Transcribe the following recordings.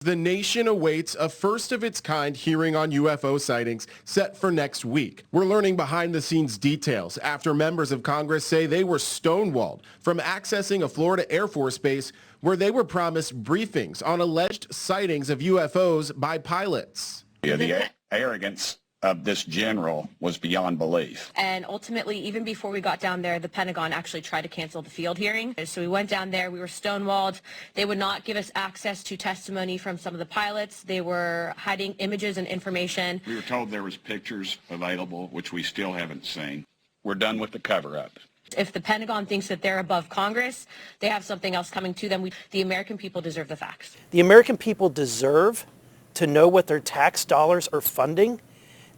The nation awaits a first-of-its-kind hearing on UFO sightings set for next week. We're learning behind-the-scenes details after members of Congress say they were stonewalled from accessing a Florida Air Force base where they were promised briefings on alleged sightings of UFOs by pilots. Yeah, the arrogance of this general was beyond belief. And ultimately, even before we got down there, the Pentagon actually tried to cancel the field hearing. So we went down there, we were stonewalled. They would not give us access to testimony from some of the pilots. They were hiding images and information. We were told there was pictures available, which we still haven't seen. We're done with the cover-up. If the Pentagon thinks that they're above Congress, they have something else coming to them. The American people deserve the facts. The American people deserve to know what their tax dollars are funding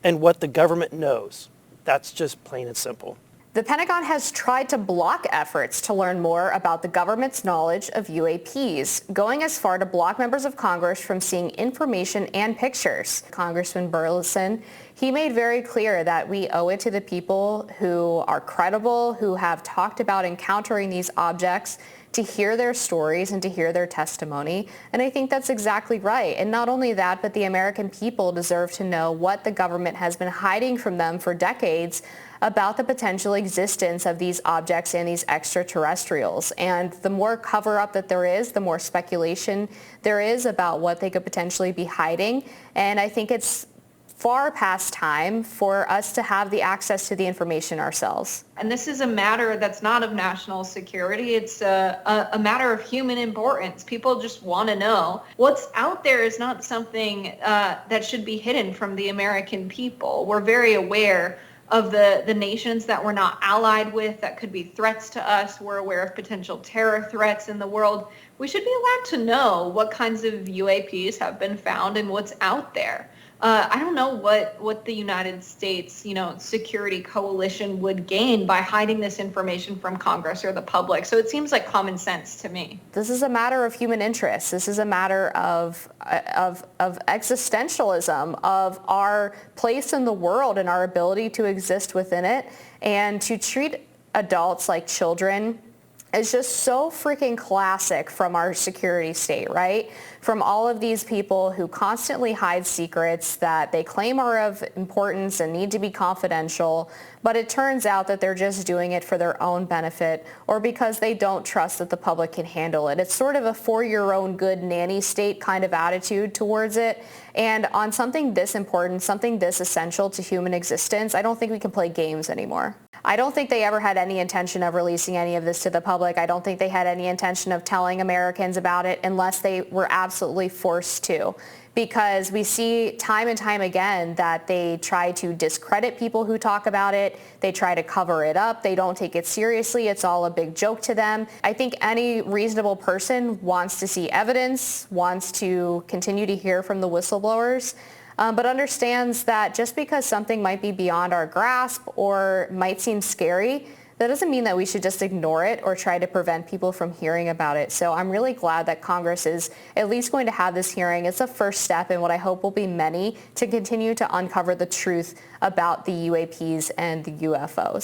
and what the government knows. That's just plain and simple. The Pentagon has tried to block efforts to learn more about the government's knowledge of UAPs, going as far to block members of Congress from seeing information and pictures. Congressman Burleson, he made very clear that we owe it to the people who are credible, who have talked about encountering these objects, to hear their stories and to hear their testimony. And I think that's exactly right. And not only that, but the American people deserve to know what the government has been hiding from them for decades about the potential existence of these objects and these extraterrestrials. And the more cover-up that there is, the more speculation there is about what they could potentially be hiding. And I think it's far past time for us to have the access to the information ourselves. And this is a matter that's not of national security. It's a matter of human importance. People just want to know. What's out there is not something that should be hidden from the American people. We're very aware of the nations that we're not allied with that could be threats to us. We're aware of potential terror threats in the world. We should be allowed to know what kinds of UAPs have been found and what's out there. I don't know what the United States, security coalition would gain by hiding this information from Congress or the public. So it seems like common sense to me. This is a matter of human interest. This is a matter of existentialism, of our place in the world and our ability to exist within it, and to treat adults like children is just so freaking classic from our security state, right? From all of these people who constantly hide secrets that they claim are of importance and need to be confidential, but it turns out that they're just doing it for their own benefit or because they don't trust that the public can handle it. It's sort of a for your own good nanny state kind of attitude towards it. And on something this important, something this essential to human existence, I don't think we can play games anymore. I don't think they ever had any intention of releasing any of this to the public. I don't think they had any intention of telling Americans about it unless they were absolutely forced to. Because we see time and time again that they try to discredit people who talk about it. They try to cover it up. They don't take it seriously. It's all a big joke to them. I think any reasonable person wants to see evidence, wants to continue to hear from the whistleblowers, but understands that just because something might be beyond our grasp or might seem scary, that doesn't mean that we should just ignore it or try to prevent people from hearing about it. So I'm really glad that Congress is at least going to have this hearing. It's a first step in what I hope will be many to continue to uncover the truth about the UAPs and the UFOs.